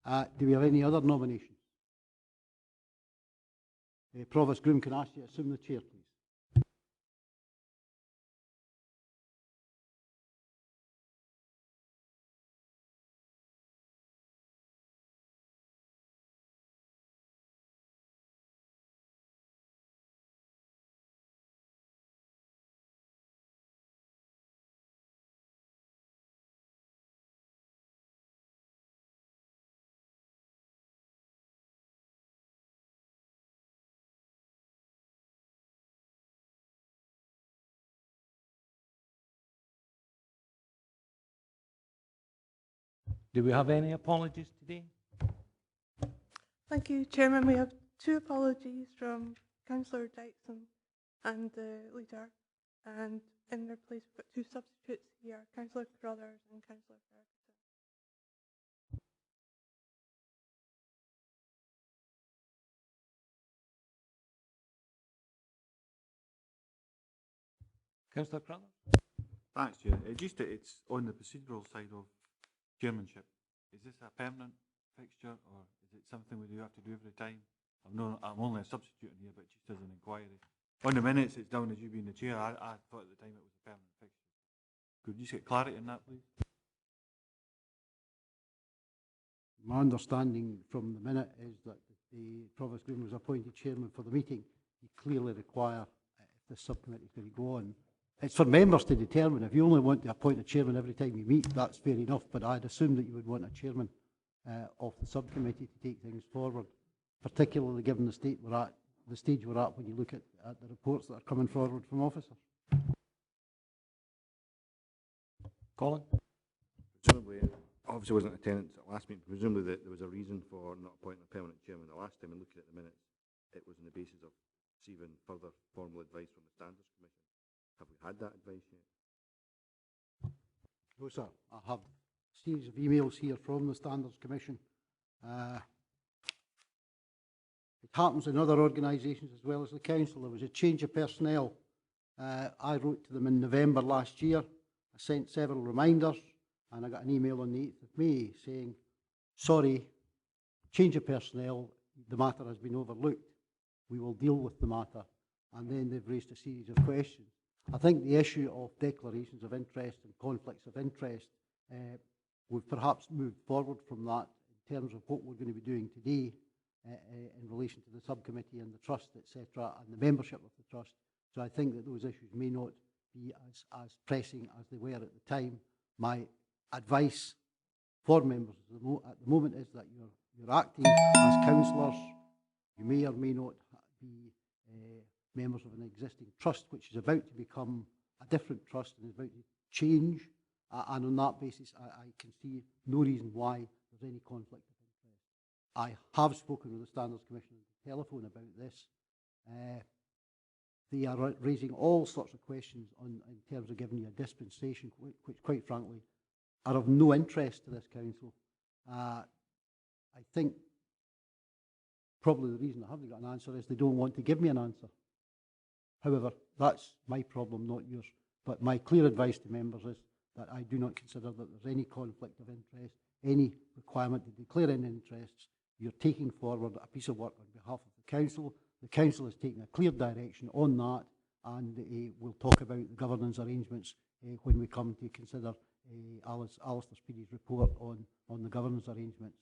Do we have any other nominations? Provost Groom, can I ask you to assume the chair, please? Do we have any apologies today? Thank you, Chairman. We have 2 apologies from Councillor Dyson and the leader, and in their place we've got 2 substitutes here, Councillor Carruthers and Councillor Ferguson. Councillor Carruthers? Thanks, Chair. It's on the procedural side of chairmanship. Is this a permanent fixture, or is it something we do have to do every time? I'm only a substitute in here, but just as an inquiry. On the minutes, it's down as you being the chair. I thought at the time it was a permanent fixture. Could you just get clarity on that, please? My understanding from the minute is that the Provost Groom was appointed chairman for the meeting. You clearly require, if the subcommittee is going to go on, it's for members to determine. If you only want to appoint a chairman every time you meet, that's fair enough, but I'd assume that you would want a chairman of the subcommittee to take things forward, particularly given the stage we're at when you look at the reports that are coming forward from officers. Colin? Presumably, obviously wasn't attendance at last meeting, presumably that there was a reason for not appointing a permanent chairman the last time, and looking at the minutes, it was on the basis of receiving further formal advice from the Standards Commission. Have we had that advice yet? No, sir. I have a series of emails here from the Standards Commission. It happens in other organisations as well as the council. There was a change of personnel. I wrote to them in November last year. I sent several reminders, and I got an email on the 8th of May saying, sorry, change of personnel, the matter has been overlooked. We will deal with the matter. And then they've raised a series of questions. I think the issue of declarations of interest and conflicts of interest, we've perhaps moved forward from that in terms of what we're going to be doing today in relation to the subcommittee and the trust, etc., and the membership of the trust. So I think that those issues may not be as pressing as they were at the time. My advice for members at the moment is that you're acting as councillors. You may or may not be members of an existing trust, which is about to become a different trust and is about to change. And on that basis, I can see no reason why there's any conflict of interest. I have spoken with the Standards Commission on the telephone about this. They are raising all sorts of questions in terms of giving you a dispensation, which quite frankly are of no interest to this council. I think probably the reason I haven't got an answer is they don't want to give me an answer. However, that's my problem, not yours. But my clear advice to members is that I do not consider that there's any conflict of interest, any requirement to declare any interests. You're taking forward a piece of work on behalf of the council. The council is taking a clear direction on that, and we'll talk about the governance arrangements when we come to consider Alistair Speedy's report on the governance arrangements.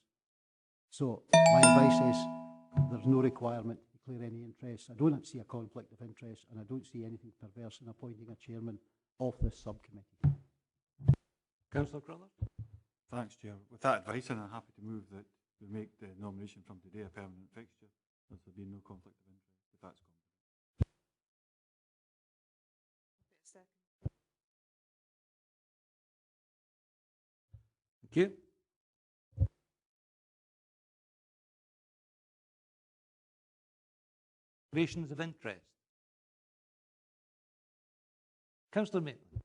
So my advice is there's no requirement to declare any interest. I don't see a conflict of interest, and I don't see anything perverse in appointing a chairman of this subcommittee. Councillor Carruthers? Thanks, Chair. With that advice, and I'm happy to move that we make the nomination from today a permanent fixture, as there be no conflict of interest, if that's confident. Thank you. Declarations of interest. Councillor Maitland.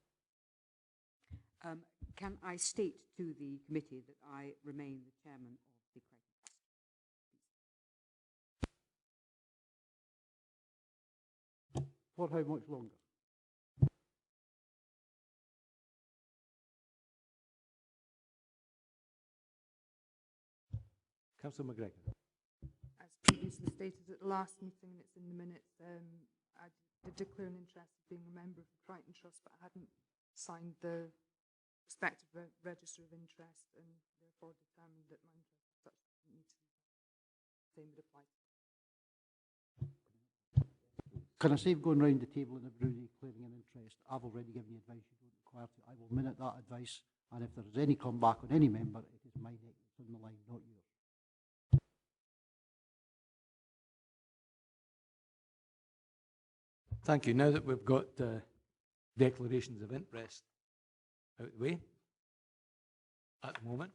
Can I state to the committee that I remain the chairman of the Crichton Sub? For how much longer? Councillor McGregor. As previously stated at the last meeting, and it's in the minutes, I did declare an interest in being a member of the Crichton Trust, but I hadn't signed the respective register of interest, and therefore determined that my interest as such didn't need to be the same would apply. Can I save going round the table and everybody declaring an interest? I've already given you advice, you don't require to. I will minute that advice, and if there is any comeback on any member, it is my neck that's on the line, not yours. Thank you. Now that we've got declarations of interest out of the way at the moment,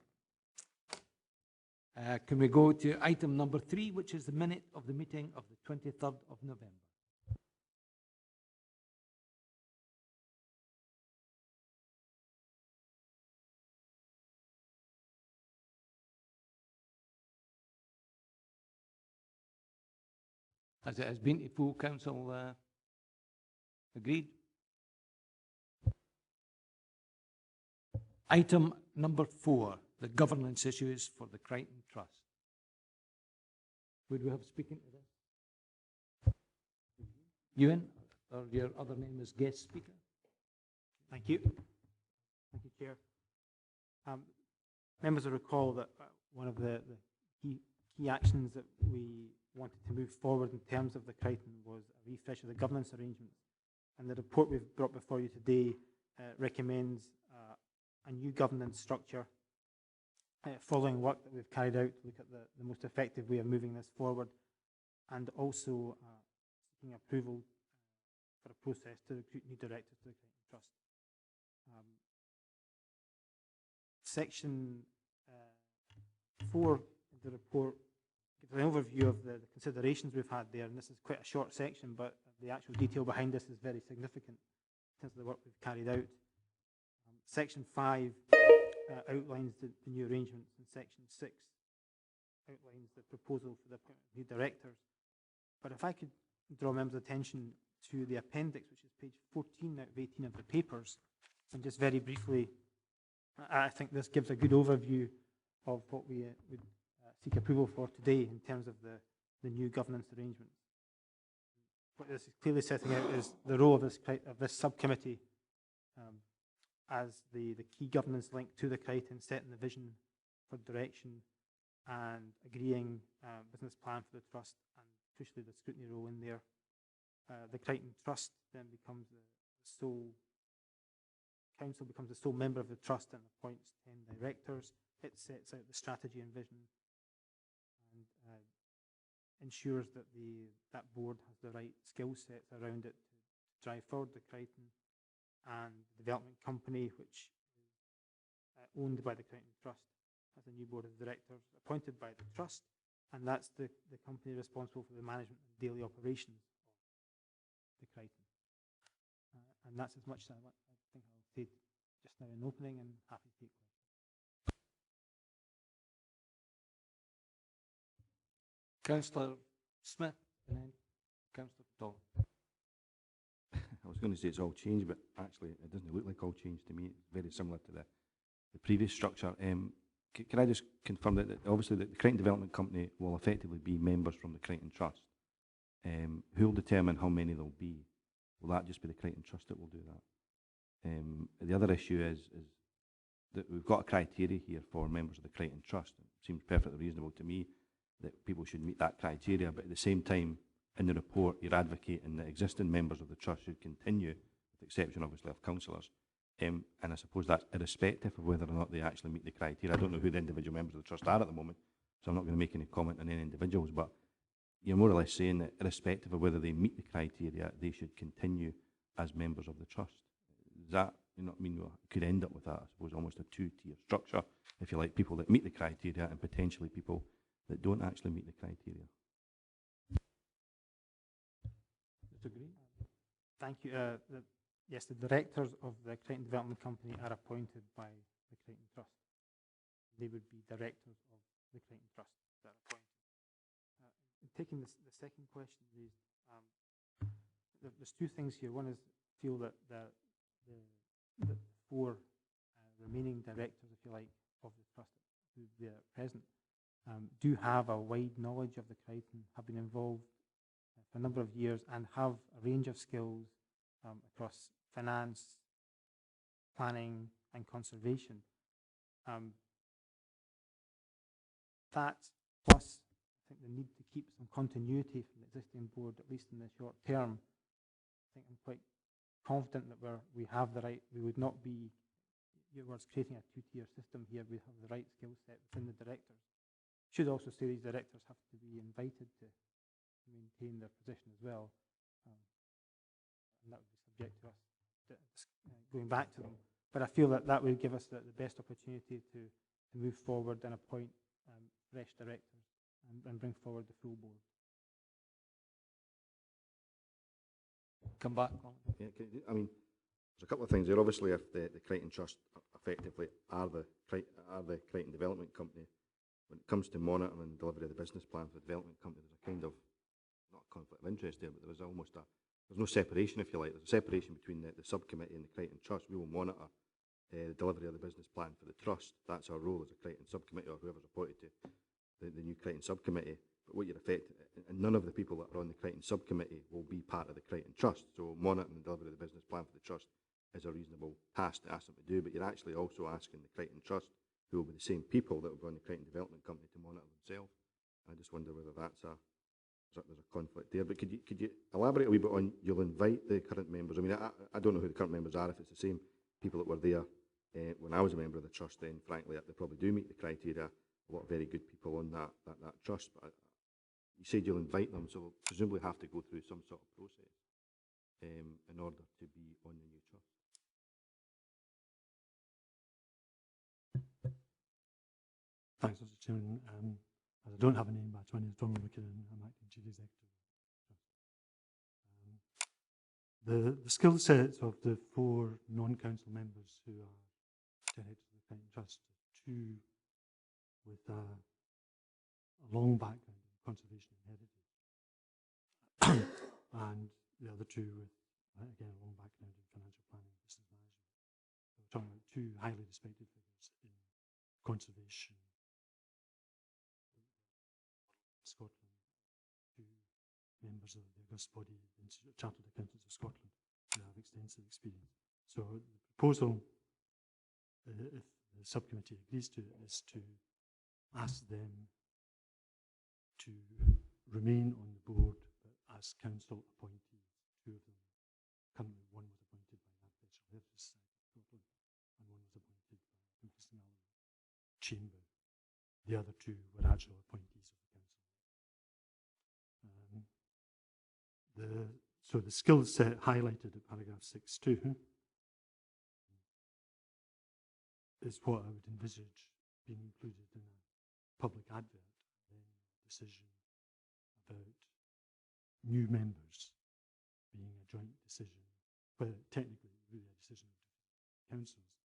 can we go to item number 3, which is the minute of the meeting of the 23rd of November? As it has been to full council agreed. Item number 4, the governance issues for the Crichton Trust. Would we have speaking to this? Ewan, or your other name is guest speaker? Thank you. Thank you, Chair. Members will recall that one of the key actions that we wanted to move forward in terms of the Crichton was a refresh of the governance arrangements. And the report we've brought before you today recommends a new governance structure following work that we've carried out to look at the most effective way of moving this forward, and also seeking approval for a process to recruit new directors to the Crichton Trust. Section 4 of the report gives an overview of the considerations we've had there, and this is quite a short section, but the actual detail behind this is very significant in terms of the work we've carried out. Section 5 outlines the new arrangements, and Section 6 outlines the proposal for the appointment of new directors. But if I could draw members' attention to the appendix, which is page 14 out of 18 of the papers, and just very briefly, I think this gives a good overview of what we would seek approval for today in terms of the new governance arrangements. What this is clearly setting out is the role of this subcommittee as the key governance link to the Crichton, setting the vision for direction and agreeing business plan for the trust, and crucially the scrutiny role in there. The Crichton Trust then becomes the sole council, becomes the sole member of the trust and appoints 10 directors. It sets out the strategy and vision and ensures that that board has the right skill sets around it to drive forward the Crichton, and the development company, which is owned by the Crichton Trust, has a new board of directors appointed by the trust, and that's the company responsible for the management and daily operations of the Crichton. And that's as much as I think I'll say just now in opening, and happy to take questions. Councillor Smith and then Councillor Dolan. I was going to say it's all changed, but actually it doesn't look like all changed to me. It's very similar to the previous structure. Can I just confirm that obviously the Crichton Development Company will effectively be members from the Crichton Trust? Who will determine how many there will be? Will that just be the Crichton Trust that will do that? The other issue is that we've got a criteria here for members of the Crichton Trust. It seems perfectly reasonable to me that people should meet that criteria, but at the same time, in the report, you're advocating that existing members of the trust should continue, with the exception obviously of councillors. And I suppose that's irrespective of whether or not they actually meet the criteria. I don't know who the individual members of the trust are at the moment, so I'm not going to make any comment on any individuals, but you're more or less saying that irrespective of whether they meet the criteria, they should continue as members of the trust. Does that mean we could end up with that, I suppose, almost a two-tier structure, if you like, people that meet the criteria and potentially people that don't actually meet the criteria? Disagree? Thank you. Yes, the directors of the Crichton Development Company are appointed by the Crichton Trust. They would be directors of the Crichton Trust that are appointed. Taking the second question raised, there's two things here. One is feel that the 4 remaining directors, if you like, of the trust who are present do have a wide knowledge of the Crichton, have been involved for a number of years, and have a range of skills across finance, planning, and conservation. That, plus I think the need to keep some continuity from the existing board, at least in the short term. I think I'm quite confident that we have the right, we would not be, your words, creating a two-tier system here. We have the right skill set within the directors. Should also say these directors have to be invited to maintain their position as well. And that would be subject to us going back to them. But I feel that that would give us the best opportunity to move forward and appoint fresh directors and bring forward the full board. Come back, Colin. Yeah, I mean, there's a couple of things there. Obviously, if the Crichton Trust effectively are the Crichton Development Company, when it comes to monitoring and delivery of the business plan for the development company, there's a kind of, not a conflict of interest there, but there was almost there's no separation, if you like. There's a separation between the subcommittee and the Crichton Trust. We will monitor the delivery of the business plan for the trust. That's our role as a Crichton subcommittee, or whoever's appointed to the new Crichton subcommittee. But what you're and none of the people that are on the Crichton subcommittee will be part of the Crichton Trust. So monitoring and delivery of the business plan for the trust is a reasonable task to ask them to do. But you're actually also asking the Crichton Trust, who will be the same people that will be on the Crichton Development Company, to monitor themselves. I just wonder whether there's a conflict there. But could you elaborate a wee bit on, you'll invite the current members? I mean, I don't know who the current members are. If it's the same people that were there when I was a member of the trust, then frankly they probably do meet the criteria. A lot of very good people on that trust. But you said you'll invite them, so we'll presumably have to go through some sort of process in order to be on the new trust. Thanks, Mr. Chairman. As I don't have a name badge, my name is Donald McKinnon. I'm acting Chief Executive. The skill sets of the 4 non-council members who are directors of the Crichton Trust, 2 with a long background in conservation and heritage, and the other 2 with, again, a long background in financial planning and business management. So we're talking about 2 highly respected figures in conservation, Scotland, 2 members of the august body, the Institute of Chartered Accountants of Scotland, who have extensive experience. So the proposal, if the subcommittee agrees to it, is to ask them to remain on the board, but as council appointees. 2 of them, currently one was appointed by the Architectural Heritage Society of Scotland, and one was appointed by the Dumfries and Galloway Chamber. The other 2 were actual appointees of the council. So the skill set highlighted at paragraph 6.2 is what I would envisage being included in a public advert, and then a decision about new members being a joint decision, but technically really a decision of councils.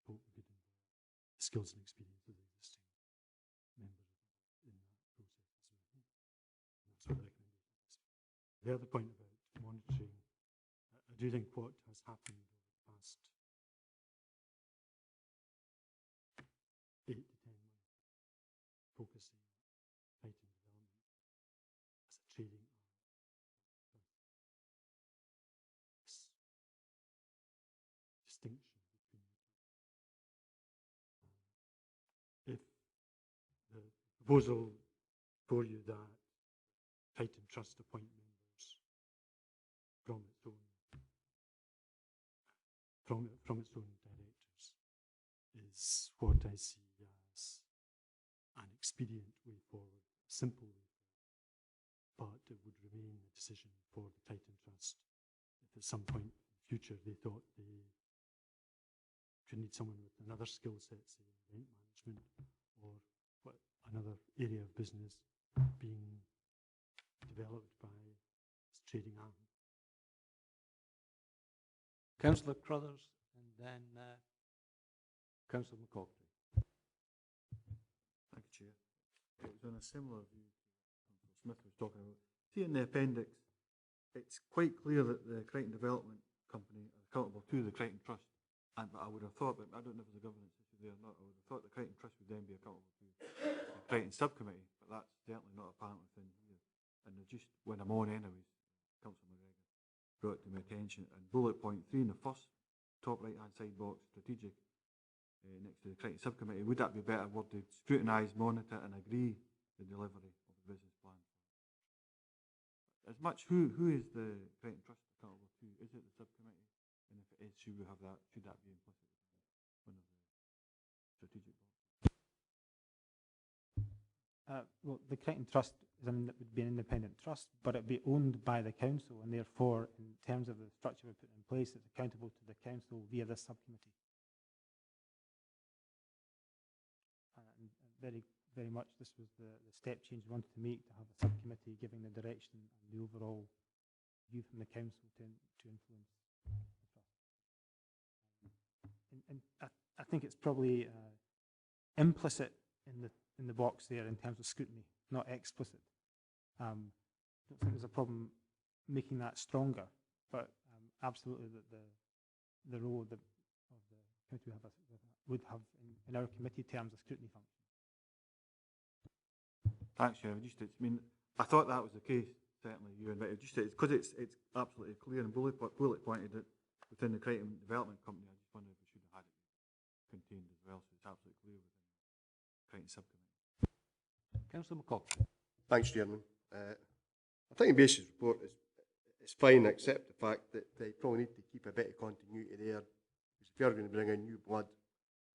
I hope we could involve the skills and experience of the existing members in that process as well. And that's what the recommendation is. The other point about monitoring, I do think what has happened over the past 8 to 10 months, focusing on Crichton development as a trading arm, this distinction between the 2. If the proposal for you that Crichton Trust appoint members from its own directors is what I see as an expedient way forward, a simple way forward, but it would remain a decision for the Crichton Trust. If at some point in the future they thought they could need someone with another skill set, say event management or another area of business being developed by this trading arm. Councillor Crothers, and then Councillor McCaughey. Thank you, Chair. It was on a similar view Councillor Smith was talking about. See in the appendix, it's quite clear that the Crichton Development Company are accountable to the Crichton Trust. And I would have thought, but I don't know if there's a governance issue there or not, I would have thought the Crichton Trust would then be accountable to the Crichton Subcommittee, but that's certainly not apparent within here. And just when I'm on anyways, Councillor McGregor brought it to my attention, and bullet point 3 in the first top right-hand side box, strategic, next to the Crichton Subcommittee, would that be better worded? Scrutinise, monitor and agree the delivery of the business plan. As much, who is the Crichton Trust accountable to? Is it the subcommittee? And if it is, should we have that? Should that be implicit in one of the strategic boxes? Well, the Crichton Trust would be an independent trust, but it'd be owned by the council, and therefore, in terms of the structure we put in place, it's accountable to the council via this subcommittee. And very much, this was the step change we wanted to make, to have a subcommittee giving the direction and the overall view from the council to influence the trust. And I think it's probably implicit in the box there in terms of scrutiny, not explicit. I don't think there's a problem making that stronger, but absolutely the role of the committee would have, in our committee terms, a scrutiny function. Thanks, Chair. I thought that was the case, certainly, Ewan, but because it's absolutely clear and bullet pointed that within the Crichton Development Company, I just wonder if we should have had it contained as well, so it's absolutely clear within the Crichton Subcommittee. Councillor McCockey. Thanks, Chairman. I think the basis report is fine, except the fact that they probably need to keep a bit of continuity there, because if you're going to bring in new blood,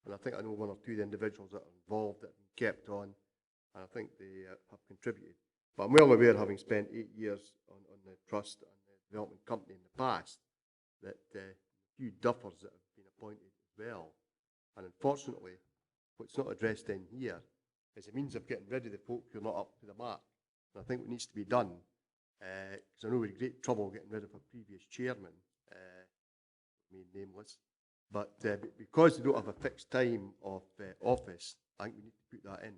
and I think I know one or two of the individuals that are involved that have been kept on, and I think they have contributed. But I'm well aware, having spent 8 years on the trust and the development company in the past, that a few duffers that have been appointed as well. And unfortunately, what's not addressed in here is a means of getting rid of the folk who are not up to the mark. And I think what needs to be done, because I know we're in great trouble getting rid of a previous chairman, nameless, but because they don't have a fixed time of office, I think we need to put that in.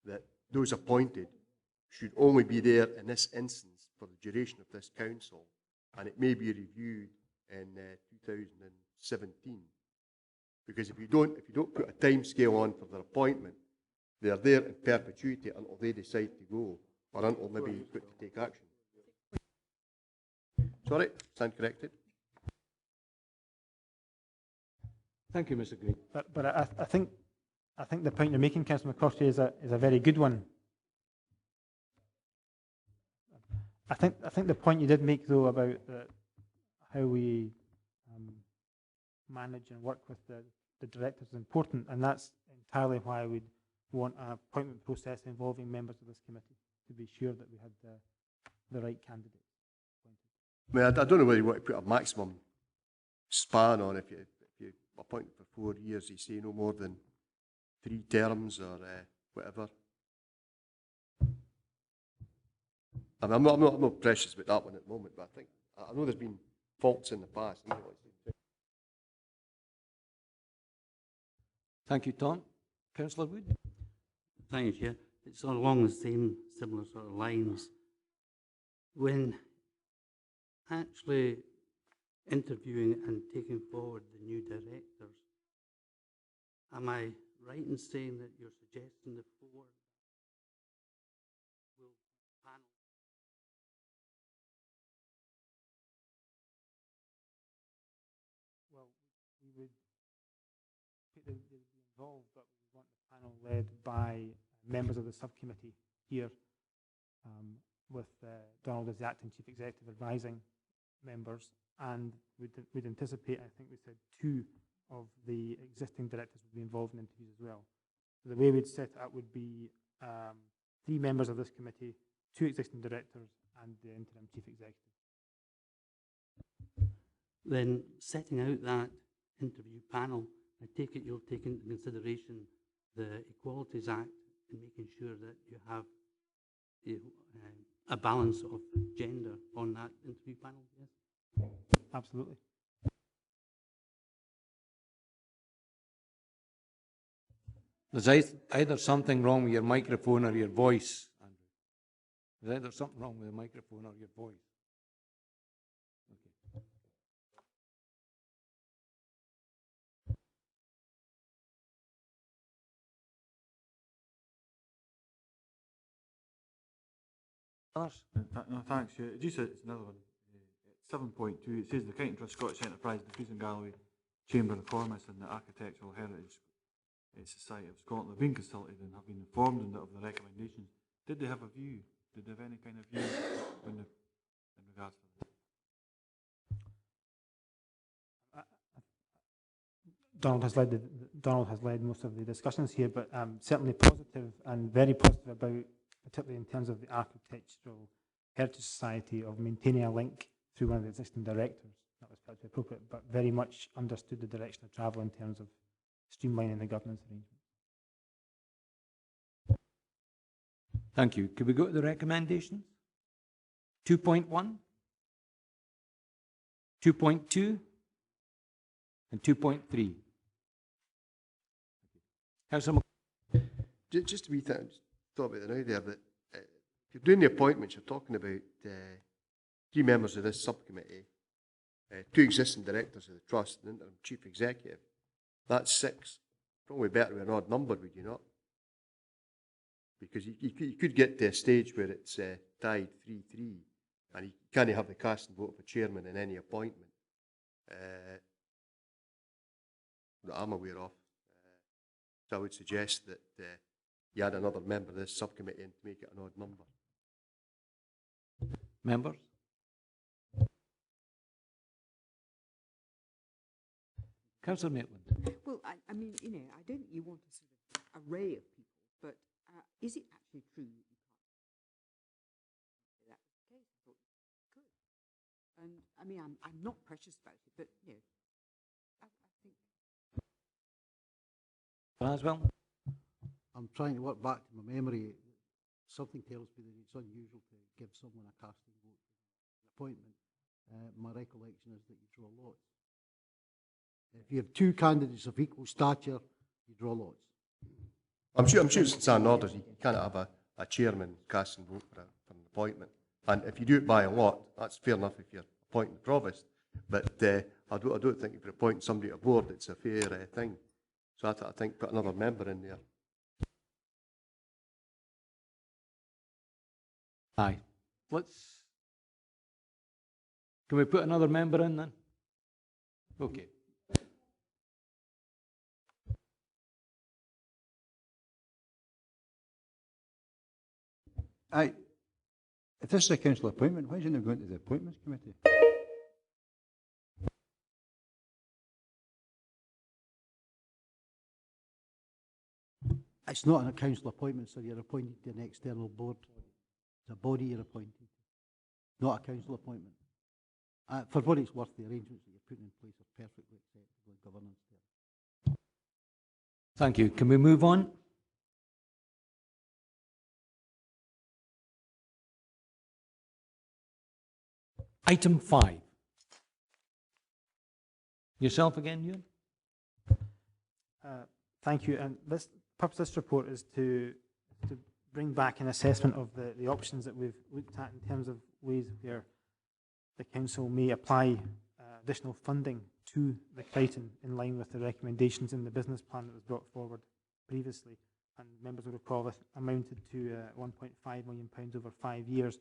That those appointed should only be there in this instance for the duration of this council, and it may be reviewed in 2017. Because if you don't put a time scale on for their appointment, they're there in perpetuity until they decide to go, or until maybe put to take action. Sorry, stand corrected. Thank you, Mr. Green. But I think the point you're making, Councillor McCroskey, is a very good one. I think the point you did make, though, about how we manage and work with the directors is important, and that's entirely why we'd want an appointment process involving members of this committee to be sure that we had the right candidate appointed. I don't know whether you want to put a maximum span on. If you appoint for 4 years, you say no more than 3 terms or whatever. I mean, I'm not precious about that one at the moment, but I know there's been faults in the past. Thank you, Tom. Councillor Wood. Thank you, Chair. It's along the same similar sort of lines. When actually interviewing and taking forward the new directors, am I right in saying that you're suggesting the 4 will panel? Well, we would they would be involved, but we want the panel led by members of the subcommittee here, with Donald as the acting chief executive advising members, and we'd anticipate, I think we said 2 of the existing directors would be involved in interviews as well. So the way we'd set it up would be 3 members of this committee, 2 existing directors, and the interim chief executive. Then setting out that interview panel, I take it you'll take into consideration the Equalities Act and making sure that you have a balance of gender on that interview panel, yes? Absolutely. There's either something wrong with your microphone or your voice, Andrew. There's either something wrong with the microphone or your voice. Others? No, thanks, Chair. Just it's another one. 7.2, it says the Crichton Trust Scottish Enterprise, Dumfries and Galloway Chamber of Commerce and the Architectural Heritage Society of Scotland have been consulted and have been informed of the recommendations. Did they have a view? Did they have any kind of view in regards to this? Donald has led most of the discussions here, but certainly positive and very positive about, particularly in terms of the Architectural Heritage Society, of maintaining a link through one of the existing directors. That was perfectly appropriate, but very much understood the direction of travel in terms of streamlining the governance arrangement. Thank you. Could we go to the recommendations? 2.1, 2.2, and 2.3. Councillor Just a wee thing, just thought about it now there, that if you're doing the appointments, you're talking about 3 members of this subcommittee, 2 existing directors of the trust, and interim chief executive. That's 6. Probably better with an odd number, would you not? Because you could get to a stage where it's tied 3-3, and you can't have the cast and vote for chairman in any appointment that I'm aware of. So I would suggest that you add another member of this subcommittee in to make it an odd number. members? Councillor Maitland. Well, I mean, you know, I don't think you want a sort of array of people, but is it actually true that you can't? That was the case. I thought you could. And I mean, I'm not precious about it, but you know, I think. As well. I'm trying to work back to my memory. Something tells me that it's unusual to give someone a casting vote for an appointment. My recollection is that you draw lots. If you have 2 candidates of equal stature, you draw lots. I'm sure it's standard orders. You can't have a chairman cast and vote for an appointment. And if you do it by a lot, that's fair enough if you're appointing the provost. But I don't think if you're appointing somebody to a board, it's a fair thing. So I think put another member in there. Aye. Can we put another member in then? Okay. Aye. If this is a council appointment, why isn't it going to the appointments committee? It's not a council appointment, so you're appointed to an external board. It's a body you're appointed to, not a council appointment. For what it's worth, the arrangements that you're putting in place are perfectly acceptable in governance there. Thank you. Can we move on? Item 5. Yourself again, Ewan? Thank you. And this purpose of this report is to bring back an assessment of the options that we've looked at in terms of ways where the council may apply additional funding to the Crichton in line with the recommendations in the business plan that was brought forward previously. And members will recall this amounted to £1.5 million over 5 years.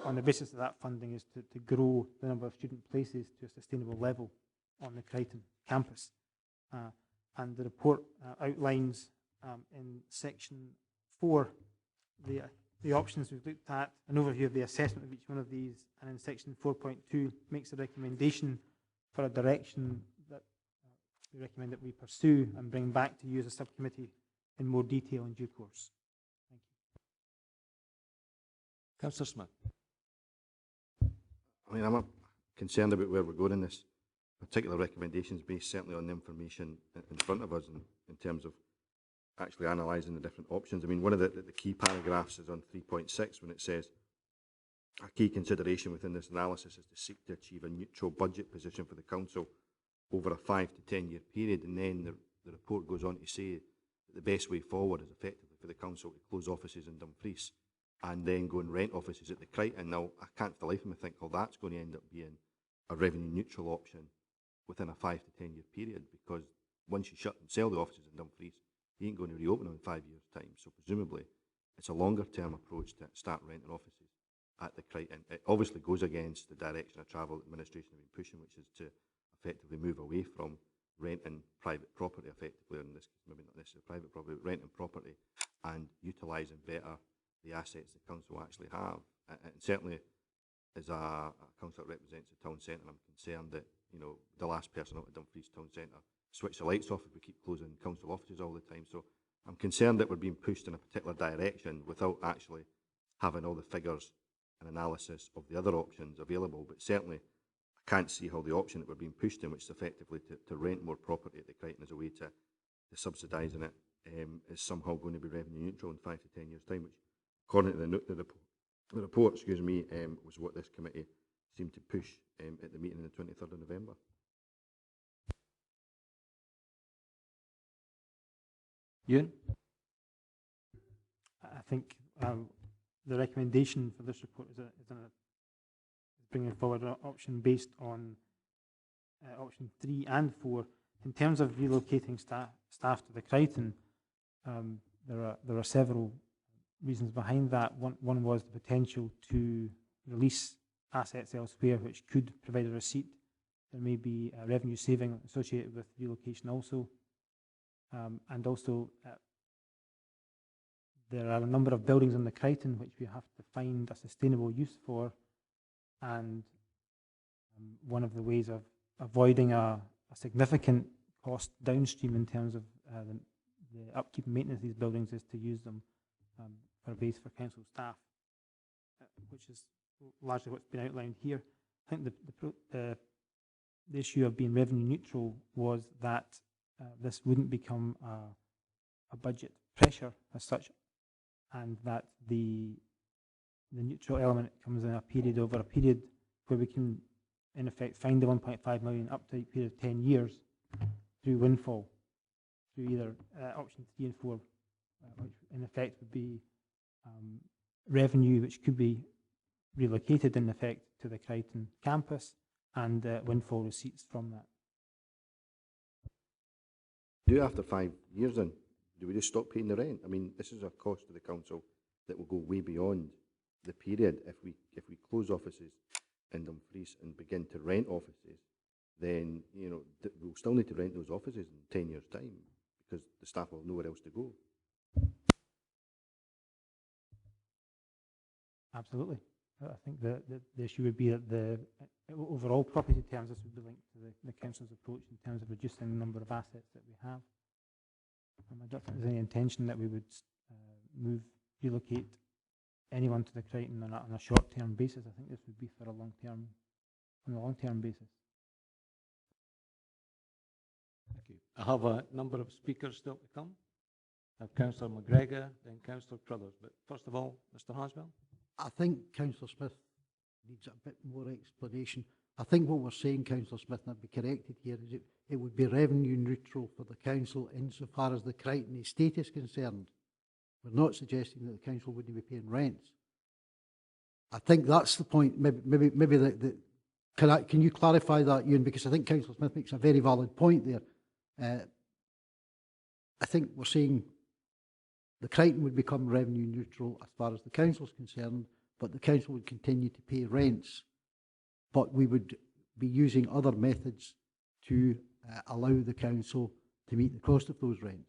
On the basis of that funding is to grow the number of student places to a sustainable level on the Crichton campus. And the report outlines in section 4 the options we've looked at, an overview of the assessment of each one of these, and in section 4.2 makes a recommendation for a direction that we recommend that we pursue and bring back to you as a subcommittee in more detail in due course. Thank you. Councillor Smith. I mean, I'm concerned about where we're going in this. Particular recommendations based certainly on the information in front of us in terms of actually analysing the different options. I mean, one of the key paragraphs is on 3.6 when it says, a key consideration within this analysis is to seek to achieve a neutral budget position for the council over a 5 to 10 year period. And then the report goes on to say that the best way forward is effectively for the council to close offices in Dumfries and then go and rent offices at the Crichton. Now, I can't for the life of me think, well, that's going to end up being a revenue neutral option within a 5 to 10 year period, because once you shut and sell the offices in Dumfries, you ain't going to reopen them in 5 years' time. So presumably, it's a longer term approach to start renting offices at the Crichton. It obviously goes against the direction of travel that administration have been pushing, which is to effectively move away from renting private property effectively, or in this case, maybe not necessarily private property, but renting property and utilising better the assets the council actually have. And certainly, as a council that represents the town centre, I'm concerned that, you know, the last person out at Dumfries town centre switch the lights off if we keep closing council offices all the time. So I'm concerned that we're being pushed in a particular direction without actually having all the figures and analysis of the other options available. But certainly, I can't see how the option that we're being pushed in, which is effectively to rent more property at the Crichton as a way to subsidising it, is somehow going to be revenue neutral in 5 to 10 years' time, which, according to the report, excuse me, was what this committee seemed to push at the meeting on the 23rd of November. Ewan? I think the recommendation for this report is bringing forward an option based on option 3 and 4. In terms of relocating staff to the Crichton, there are several reasons behind that. One was the potential to release assets elsewhere, which could provide a receipt. There may be a revenue saving associated with relocation also. And also, there are a number of buildings in the Crichton which we have to find a sustainable use for, and one of the ways of avoiding a significant cost downstream in terms of the upkeep and maintenance of these buildings is to use them for a base for council staff, which is largely what's been outlined here. I think the issue of being revenue neutral was that this wouldn't become a budget pressure as such, and that the neutral element comes in a period over a period where we can, in effect, find the 1.5 million up to a period of 10 years through windfall, through either option 3 and 4, which in effect would be revenue which could be relocated in effect to the Crichton campus, and windfall receipts from that. Do after 5 years then, do we just stop paying the rent? I mean, this is a cost to the council that will go way beyond the period. If we close offices in Dumfries and begin to rent offices, then, you know, we'll still need to rent those offices in 10 years' time because the staff will have nowhere else to go. Absolutely. I think the issue would be that the overall property terms, this would be linked to the council's approach in terms of reducing the number of assets that we have. I don't think there's any intention that we would relocate anyone to the Crichton on a short-term basis. I think this would be for a long-term basis. Thank you. I have a number of speakers still to come. I have Councillor McGregor, then Councillor Crothers. But first of all, Mr. Haswell. I think Councillor Smith needs a bit more explanation. I think what we're saying, Councillor Smith, and I'd be corrected here, is it would be revenue neutral for the council insofar as the Crichton estate is concerned. We're not suggesting that the council wouldn't be paying rents. I think that's the point. Maybe can you clarify that, Ewan? Because I think Councillor Smith makes a very valid point there. I think we're saying the Crichton would become revenue neutral as far as the council is concerned, but the council would continue to pay rents, but we would be using other methods to allow the council to meet the cost of those rents.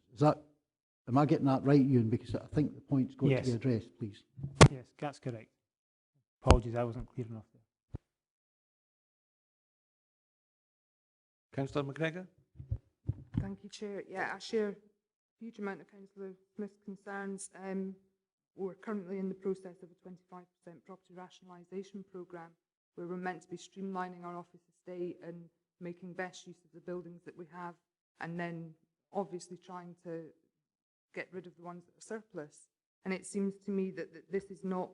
Am I getting that right, Ewan? Because I think the point's got to be addressed, please. Yes, that's correct. Apologies, I wasn't clear enough there. Councillor McGregor. Thank you, Chair. Yeah, I share a huge amount of Councillor Smith's concerns. We're currently in the process of a 25% property rationalisation programme where we're meant to be streamlining our office estate and making best use of the buildings that we have, and then obviously trying to get rid of the ones that are surplus. And it seems to me that this is not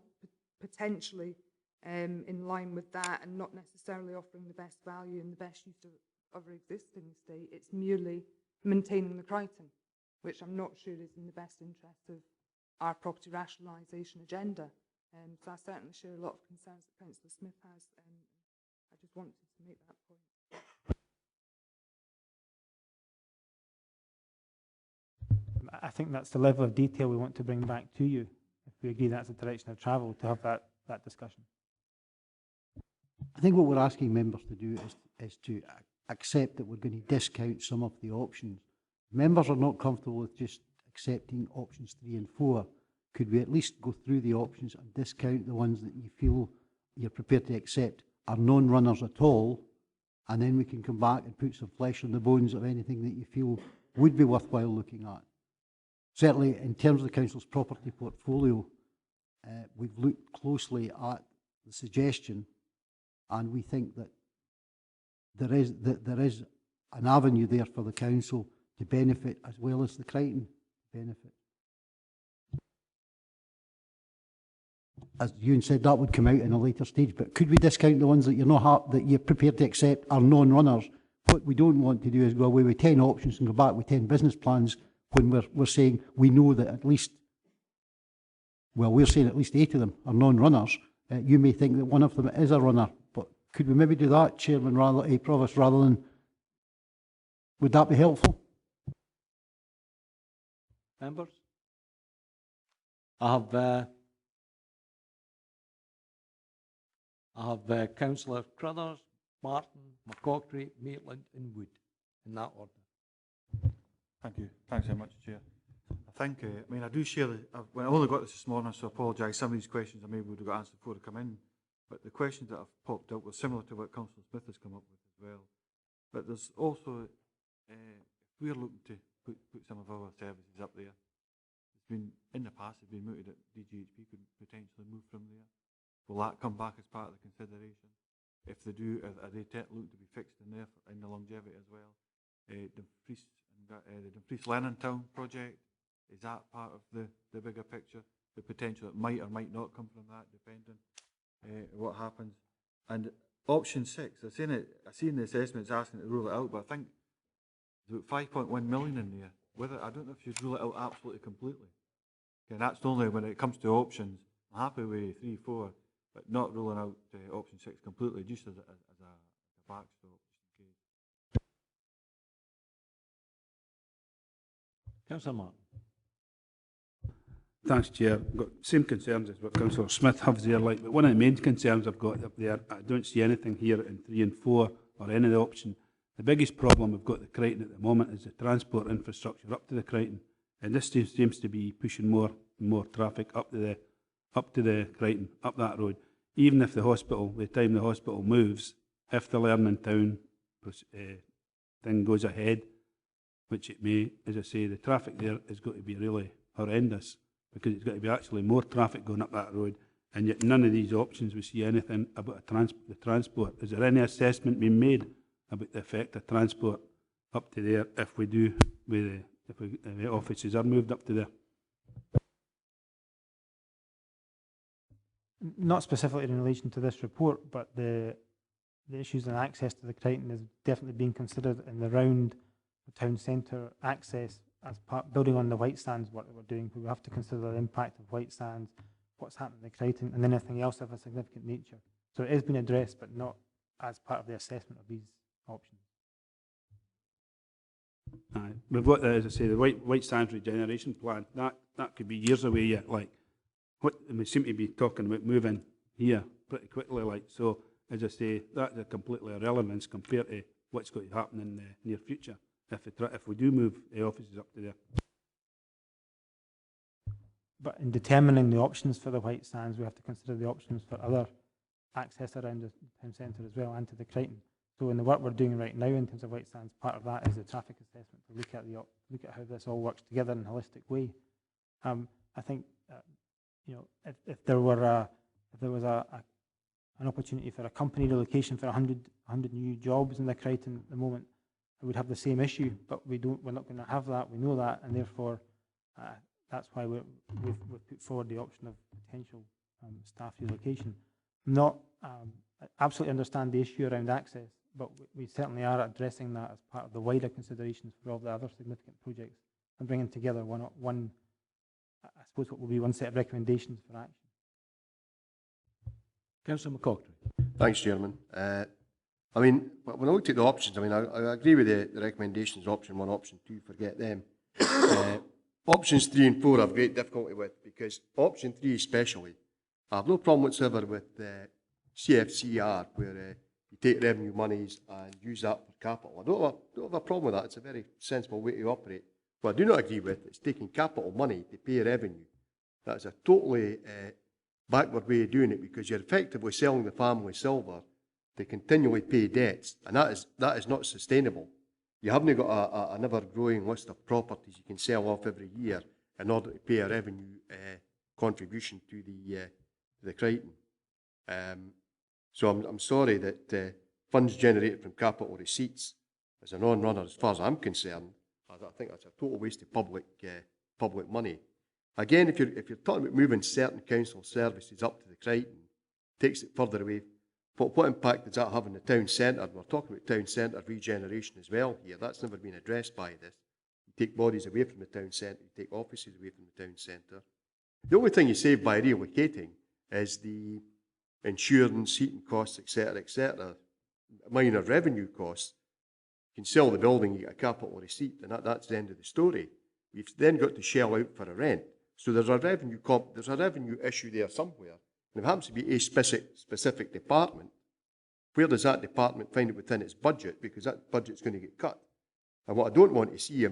potentially in line with that, and not necessarily offering the best value and the best use of our existing estate. It's merely maintaining the Crichton, which I'm not sure is in the best interest of our property rationalisation agenda. So I certainly share a lot of concerns that Councillor Smith has, and I just wanted to make that point. I think that's the level of detail we want to bring back to you. If we agree that's the direction of travel, to have that that discussion. I think what we're asking members to do is to accept that we're going to discount some of the options. Members are not comfortable with just accepting options 3 and 4. Could we at least go through the options and discount the ones that you feel you're prepared to accept are non-runners at all, and then we can come back and put some flesh on the bones of anything that you feel would be worthwhile looking at. Certainly, in terms of the council's property portfolio, we've looked closely at the suggestion, and we think that there is an avenue there for the council to benefit as well as the Crichton benefit. As Ewan said, that would come out in a later stage, but could we discount the ones that that you're prepared to accept are non-runners? What we don't want to do is go away with 10 options and go back with 10 business plans when we're saying we know that at least, well, we're saying at least 8 of them are non-runners. You may think that one of them is a runner, but could we maybe do that, Chairman, Provost, rather than, would that be helpful? Members? I have Councillor Crothers, Martin, McCaughey, Maitland and Wood, in that order. Thank you. Thanks very much, Chair. I think, I mean, I do share when I only got this morning, so I apologise. Some of these questions I maybe would have got answered before I come in, but the questions that have popped up were similar to what Councillor Smith has come up with as well. But there's also, if we're looking to put some of our services up there, it's been, in the past, it's been mooted that DGHP could potentially move from there. Will that come back as part of the consideration? If they do, are they looking to be fixed in there in the longevity as well? The Dumfries Learning Town project, is that part of the bigger picture? The potential that might or might not come from that, depending what happens. And option 6, I've seen the assessments asking to rule it out, but I think there's about 5.1 million in there. I don't know if you'd rule it out absolutely completely. Okay, that's only when it comes to options. I'm happy with 3, 4. But not ruling out option 6 completely, just as a backstop. Councillor Martin. Thanks, Chair. I've got the same concerns as what Councillor Smith has there, but one of the main concerns I've got up there, I don't see anything here in 3 and 4 or any of the option. The biggest problem we've got at Crichton at the moment is the transport infrastructure up to the Crichton, and this seems to be pushing more and more traffic up to the Crichton, up that road. Even if the time the hospital moves, if the Learning Town thing goes ahead, which it may, as I say, the traffic there is going to be really horrendous, because it's got to be actually more traffic going up that road, and yet none of these options we see anything about the transport. Is there any assessment being made about the effect of transport up to there if we do, if the offices are moved up to there? Not specifically in relation to this report, but the issues and access to the Crichton is definitely being considered in the round the town centre access as building on the White Sands work that we're doing. We have to consider the impact of White Sands, what's happening in the Crichton, and then anything else of a significant nature. So it is being addressed, but not as part of the assessment of these options. We've got, as I say, the White Sands regeneration plan. That could be years away yet. And we seem to be talking about moving here pretty quickly. So, as I say, that's a completely irrelevance compared to what's going to happen in the near future if we do move the offices up to there. But in determining the options for the White Sands, we have to consider the options for other access around the town centre as well and to the Crichton. So in the work we're doing right now in terms of White Sands, part of that is the traffic assessment to look at how this all works together in a holistic way. I think if there was an opportunity for a company relocation for 100 new jobs in the Crichton at the moment, we would have the same issue, but we're not going to have that. We know that, and therefore that's why we've put forward the option of potential staff relocation. I absolutely understand the issue around access, but we certainly are addressing that as part of the wider considerations for all the other significant projects and bringing together one I suppose what will be one set of recommendations for action. Councillor McCaughey. Thanks, Chairman. I mean, when I looked at the options, I mean, I agree with the recommendations, option 1, option 2, forget them. Options 3 and 4 I have great difficulty with, because option 3 especially I have no problem whatsoever with CFCR, where you take revenue monies and use that for capital. I don't have a problem with that. It's a very sensible way to operate. What I do not agree with is taking capital money to pay revenue. That's a totally backward way of doing it, because you're effectively selling the family silver to continually pay debts, and that is not sustainable. You haven't got an ever-growing list of properties you can sell off every year in order to pay a revenue contribution to the Crichton. So I'm sorry that funds generated from capital receipts as a non-runner, as far as I'm concerned, I think that's a total waste of public money. Again, if you're talking about moving certain council services up to the Crichton, takes it further away. What impact does that have on the town centre? We're talking about town centre regeneration as well here. That's never been addressed by this. You take bodies away from the town centre, you take offices away from the town centre. The only thing you save by relocating is the insurance, heating costs, etc., minor revenue costs. You can sell the building, you get a capital receipt, and that's the end of the story. You've then got to shell out for a rent. So there's a revenue issue there somewhere. And if it happens to be a specific department, where does that department find it within its budget? Because that budget's going to get cut. And what I don't want to see,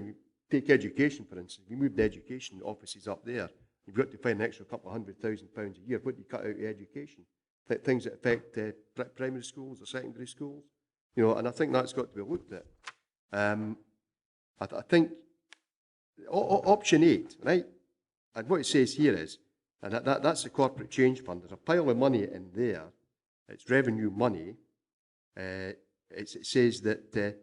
take education, for instance. If you move the education offices up there, you've got to find an extra couple of £100,000 a year. What do you cut out of education? Things that affect primary schools or secondary schools. And I think that's got to be looked at. I think option 8, right? And what it says here is, and that's the corporate change fund. There's a pile of money in there. It's revenue money. It says that the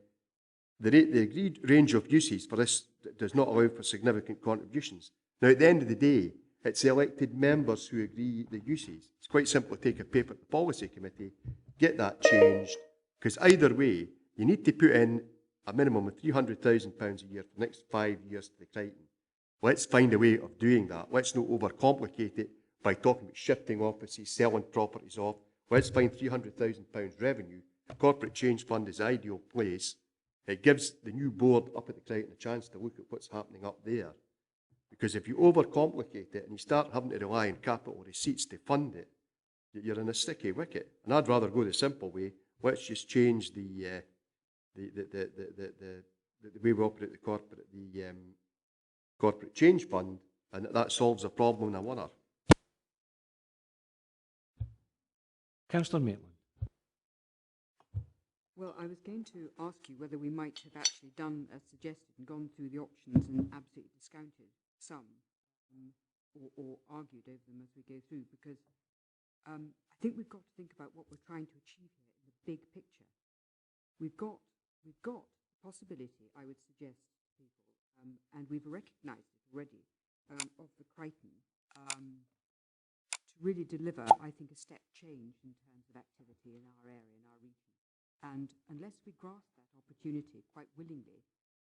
agreed range of uses for this does not allow for significant contributions. Now, at the end of the day, it's the elected members who agree the uses. It's quite simple to take a paper to the policy committee, get that changed, because either way, you need to put in a minimum of £300,000 a year for the next 5 years to the Crichton. Let's find a way of doing that. Let's not overcomplicate it by talking about shifting offices, selling properties off. Let's find £300,000 revenue. The corporate change fund is the ideal place. It gives the new board up at the Crichton a chance to look at what's happening up there. Because if you overcomplicate it and you start having to rely on capital receipts to fund it, you're in a sticky wicket. And I'd rather go the simple way. Let's just change the way we operate the corporate change fund, and that solves a problem in a winner. Councillor Maitland. Well, I was going to ask you whether we might have actually done as suggested and gone through the options and absolutely discounted some or argued over them as we go through, because I think we've got to think about what we're trying to achieve here in the big picture. We've got possibility, I would suggest to people, and we've recognised it already, of the Crichton to really deliver, I think, a step change in terms of activity in our area, in our region. And unless we grasp that opportunity quite willingly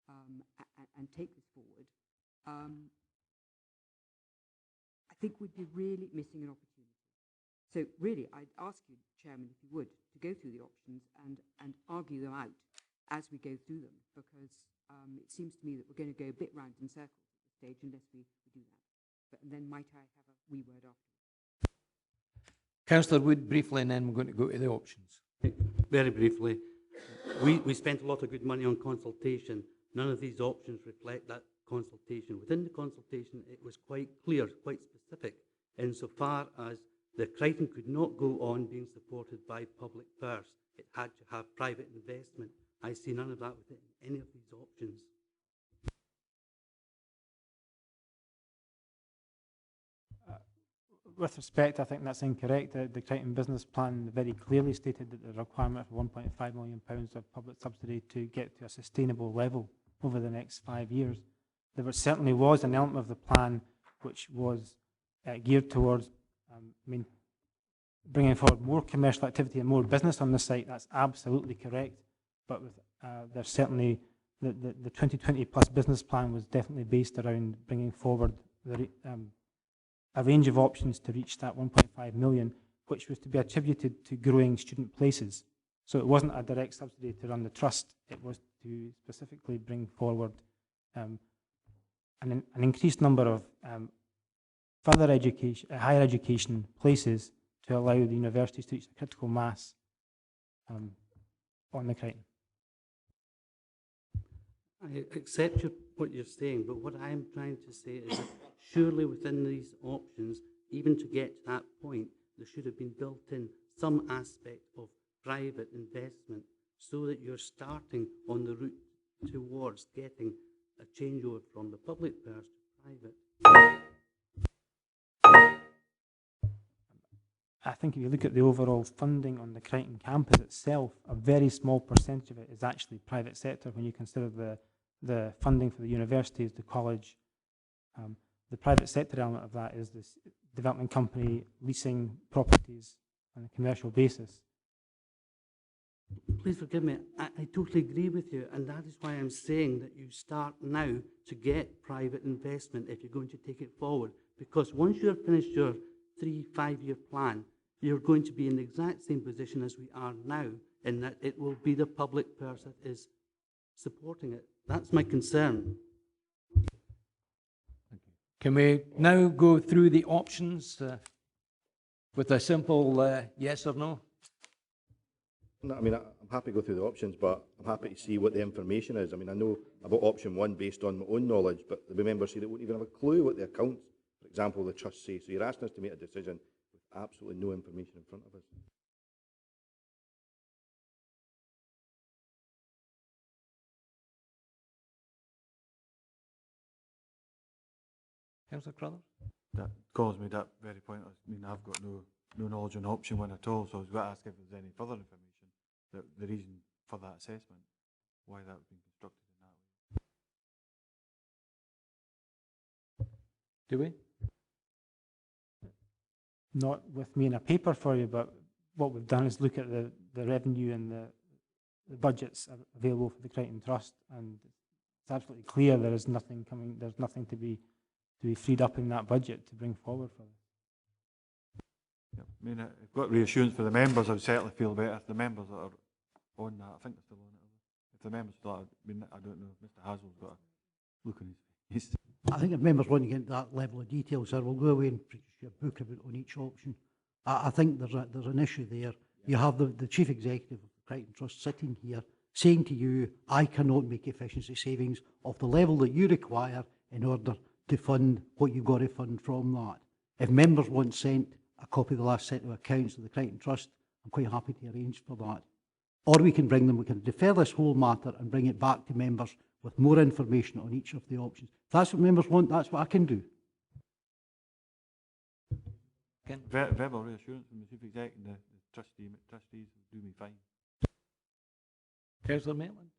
and take this forward, I think we'd be really missing an opportunity. So really, I'd ask you, Chairman, if you would, to go through the options and argue them out as we go through them, because it seems to me that we're going to go a bit round in circles at this stage unless we do that. And then might I have a wee word after? Councillor Wood, briefly, and then we're going to go to the options. Very briefly, we spent a lot of good money on consultation. None of these options reflect that consultation. Within the consultation, it was quite clear, quite specific, insofar as the Crichton could not go on being supported by public purse. It had to have private investment. I see none of that within any of these options. With respect, I think that's incorrect. The Crichton business plan very clearly stated that the requirement for £1.5 million of public subsidy to get to a sustainable level over the next 5 years. There certainly was an element of the plan which was geared towards bringing forward more commercial activity and more business on the site. That's absolutely correct. But with, there's certainly the 2020 plus business plan was definitely based around bringing forward a range of options to reach that 1.5 million, which was to be attributed to growing student places. So it wasn't a direct subsidy to run the trust, it was to specifically bring forward an increased number of further education, higher education places to allow the universities to reach a critical mass on the Crichton. I accept what you're saying, but what I'm trying to say is that surely within these options, even to get to that point, there should have been built in some aspect of private investment so that you're starting on the route towards getting a changeover from the public purse to private. I think if you look at the overall funding on the Crichton campus itself, a very small percentage of it is actually private sector when you consider the funding for the universities, the college. The private sector element of that is this development company leasing properties on a commercial basis. Please forgive me, I totally agree with you, and that is why I'm saying that you start now to get private investment if you're going to take it forward, because once you've finished your 3-5-year plan, you're going to be in the exact same position as we are now, in that it will be the public purse that is supporting it. That's my concern. Can we now go through the options with a simple yes or no? No, I mean, I'm happy to go through the options, but I'm happy to see what the information is. I mean, I know about option one based on my own knowledge, but there'll be members here that won't even have a clue what the accounts, for example, the trust say. So you're asking us to make a decision with absolutely no information in front of us. Councillor Crothers? That calls me that very point. I mean, I've got no knowledge on option one at all, so I was going to ask if there's any further information, the reason for that assessment, why that was being constructed in that way. Do we? Not with me in a paper for you, but what we've done is look at the revenue and the budgets available for the Crichton Trust, and it's absolutely clear there is nothing coming. There's nothing to be freed up in that budget to bring forward for this. Yeah, I mean, I've got reassurance for the members. I would certainly feel better if the members that are on that, I think they're still on it. If the members still, I mean, I don't know, Mr. Hazel's got a look on his face. I think if members want to get into that level of detail, sir, we'll go away and produce a book about on each option. I think there's an issue there. You have the Chief Executive of the Crichton Trust sitting here saying to you, I cannot make efficiency savings of the level that you require in order to fund what you've got to fund from that. If members want sent a copy of the last set of accounts of the Crichton Trust, I'm quite happy to arrange for that. Or we can defer this whole matter and bring it back to members with more information on each of the options. If that's what members want, that's what I can do. Verbal reassurance from the Chief Exec and the trustees will do me fine. Councillor Maitland?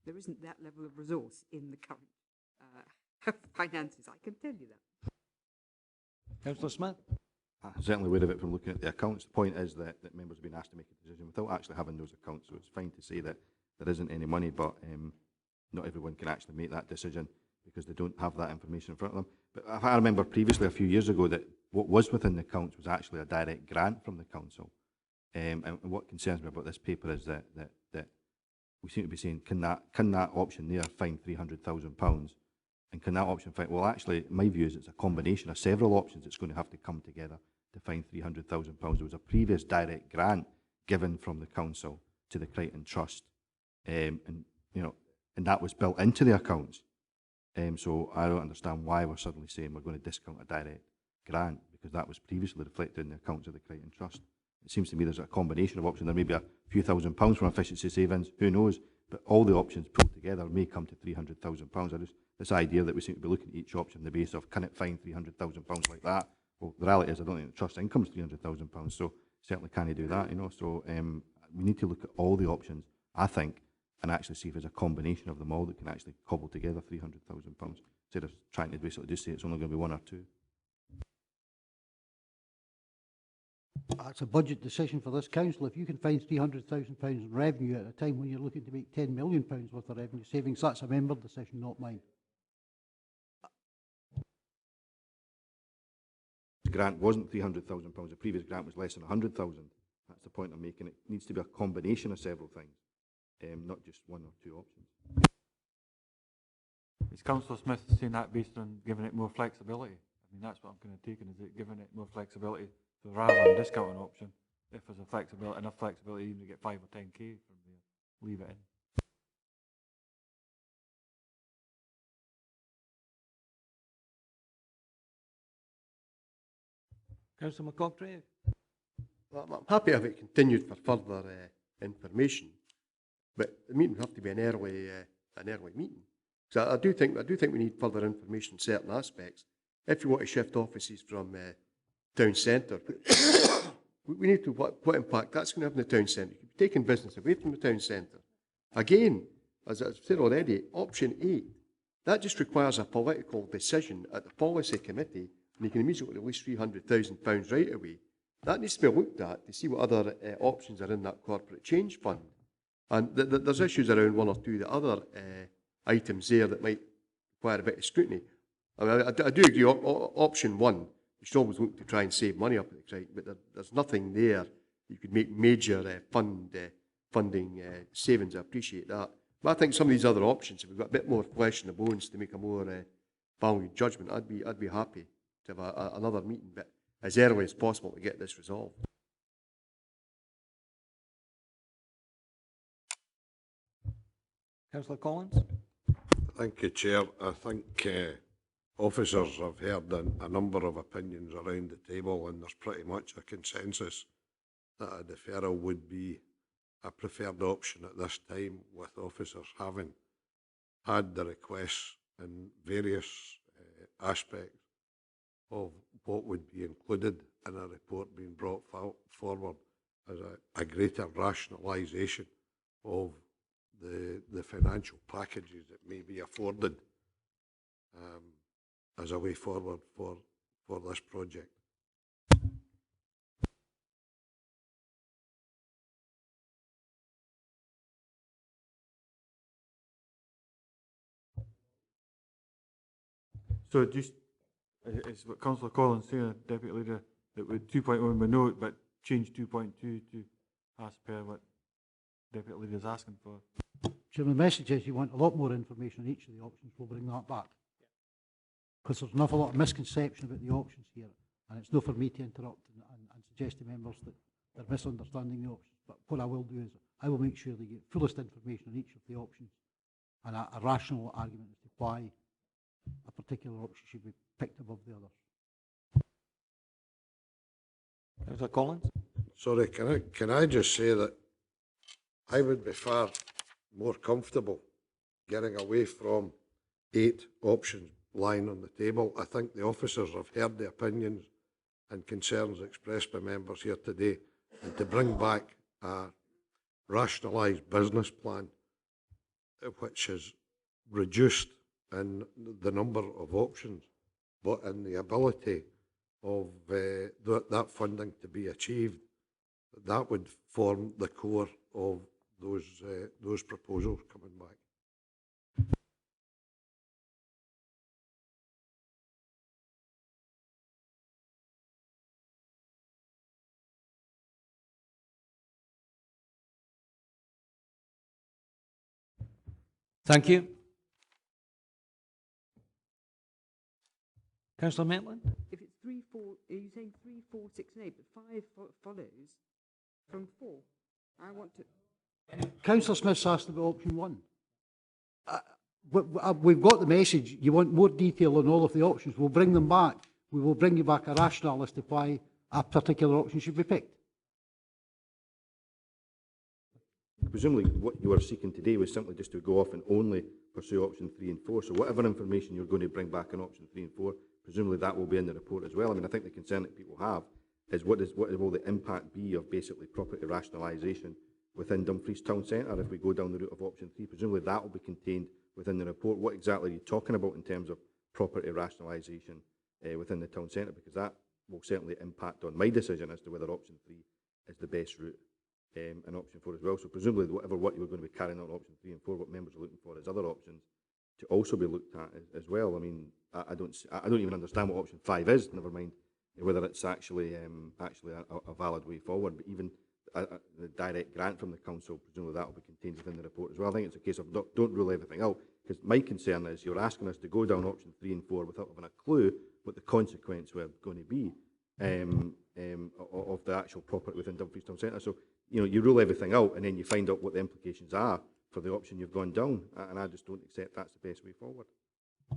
There isn't that level of resource in the current finances, I can tell you that. Councillor Smith? I'm certainly aware of it from looking at the accounts. The point is that members have been asked to make a decision without actually having those accounts, so it's fine to say that there isn't any money, but not everyone can actually make that decision because they don't have that information in front of them. But I remember previously, a few years ago, that what was within the accounts was actually a direct grant from the council. And what concerns me about this paper is that we seem to be saying, can that option there find £300,000? And can that option find, well, actually, my view is it's a combination of several options that's going to have to come together to find £300,000. There was a previous direct grant given from the council to the Crichton Trust, and that was built into the accounts. So I don't understand why we're suddenly saying we're going to discount a direct grant, because that was previously reflected in the accounts of the Crichton Trust. It seems to me there's a combination of options. There may be a few £1,000s from efficiency savings, who knows? But all the options pulled together may come to £300,000. This idea that we seem to be looking at each option on the basis of, can it find £300,000 like that? Well, the reality is I don't think the trust income is £300,000, so certainly can't do that, So we need to look at all the options, I think, and actually see if there's a combination of them all that can actually cobble together £300,000, instead of trying to basically just say it's only going to be one or two. That's a budget decision for this council. If you can find £300,000 in revenue at a time when you're looking to make £10 million worth of revenue savings, that's a member decision, not mine. The grant wasn't £300,000. The previous grant was less than £100,000. That's the point I'm making. It needs to be a combination of several things, not just one or two options. Is Councillor Smith saying that based on giving it more flexibility? I mean, that's what I'm kind of taking, is it giving it more flexibility, so rather than discounting an option, if there's a flexibility, enough flexibility even to get 5 or 10k from there, leave it in. Councillor McCocktree? Well, I'm happy to have it continued for further information, but the meeting would have to be an early meeting. So I do think we need further information in certain aspects. If you want to shift offices from town centre, we need to what impact that's going to have in the town centre. You could be taking business away from the town centre. Again, as I've said already, option 8, that just requires a political decision at the policy committee, and you can immediately release £300,000 right away. That needs to be looked at to see what other options are in that corporate change fund. And there's issues around 1 or 2 the other items there that might require a bit of scrutiny. I mean, I do agree, option 1, you should always look to try and save money up at the Crichton, but there's nothing there. You could make major funding savings, I appreciate that. But I think some of these other options, if we've got a bit more flesh in the bones to make a more valued judgment, I'd be happy to have another meeting, but as early as possible to get this resolved. Councillor Collins? Thank you, Chair. I think officers have heard a number of opinions around the table, and there's pretty much a consensus that a deferral would be a preferred option at this time, with officers having had the requests in various aspects of what would be included in a report being brought forward as a greater rationalisation of the financial packages that may be afforded as a way forward for this project. So just, it's what Councillor Collins saying, Deputy Leader, that with 2.1 we know it, but change 2.2 to as per what Deputy Leader is asking for. Chairman, the message is you want a lot more information on each of the options. We'll bring that back. Because there's an awful lot of misconception about the options here, and it's not for me to interrupt and suggest to members that they're misunderstanding the options. But what I will do is I will make sure they get fullest information on each of the options and a rational argument as to why a particular option should be picked above the others. Councillor Collins? Sorry, can I just say that I would be far more comfortable getting away from 8 options lying on the table. I think the officers have heard the opinions and concerns expressed by members here today, and to bring back a rationalised business plan which is reduced in the number of options, but in the ability of that funding to be achieved, that would form the core of those proposals coming back. Thank you. Councillor Maitland? If it's 3, 4, are you saying 3, 4, 6, and 8, but 5 follows from 4? I want to... Councillor Smith's asked about option 1. We've got the message. You want more detail on all of the options. We'll bring them back. We will bring you back a rationale as to why a particular option should be picked. Presumably what you were seeking today was simply just to go off and only pursue option 3 and 4. So whatever information you're going to bring back on option 3 and 4, presumably that will be in the report as well. I mean, I think the concern that people have is what will the impact be of basically property rationalisation within Dumfries Town Centre if we go down the route of option 3. Presumably that will be contained within the report. What exactly are you talking about in terms of property rationalisation within the town centre? Because that will certainly impact on my decision as to whether option 3 is the best route and option 4 as well. So presumably what you were going to be carrying on option 3 and 4, what members are looking for is other options to also be looked at as well. I mean, I don't even understand what option 5 is, never mind whether it's actually a valid way forward. But even the direct grant from the council, presumably that will be contained within the report as well. I think it's a case of don't rule everything out, because my concern is you're asking us to go down option 3 and 4 without having a clue what the consequence were going to be of the actual property within Dumfries Town Centre. So, you know, you rule everything out and then you find out what the implications are for the option you've gone down. And I just don't accept that's the best way forward.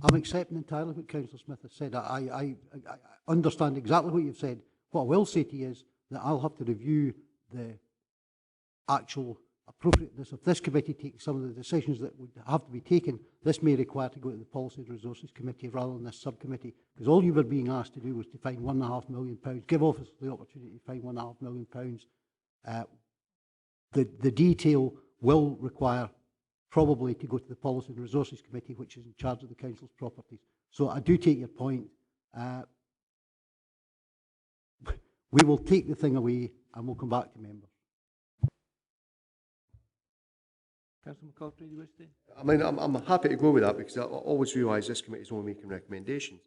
I'm accepting entirely what Councillor Smith has said. I understand exactly what you've said. What I will say to you is that I'll have to review the actual appropriateness of this committee taking some of the decisions that would have to be taken. This may require to go to the Policy and Resources Committee rather than this subcommittee, because all you were being asked to do was to find £1.5 million, give office the opportunity to find £1.5 million. The detail will require probably to go to the Policy and Resources Committee, which is in charge of the Council's properties. So I do take your point. We will take the thing away and we'll come back to members. Councillor McCarthy, you wish to? I mean, I'm happy to go with that because I always realise this committee is only making recommendations.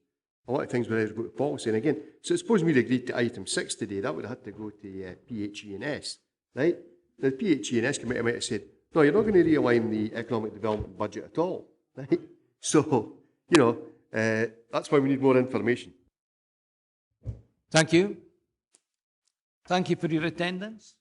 A lot of things where I go to policy, and again, so suppose we'd agreed to item 6 today, that would have had to go to PHE&S, right? The PHE&S committee might have said, no, you're not going to realign the economic development budget at all, right? So, you know, that's why we need more information. Thank you. Thank you for your attendance.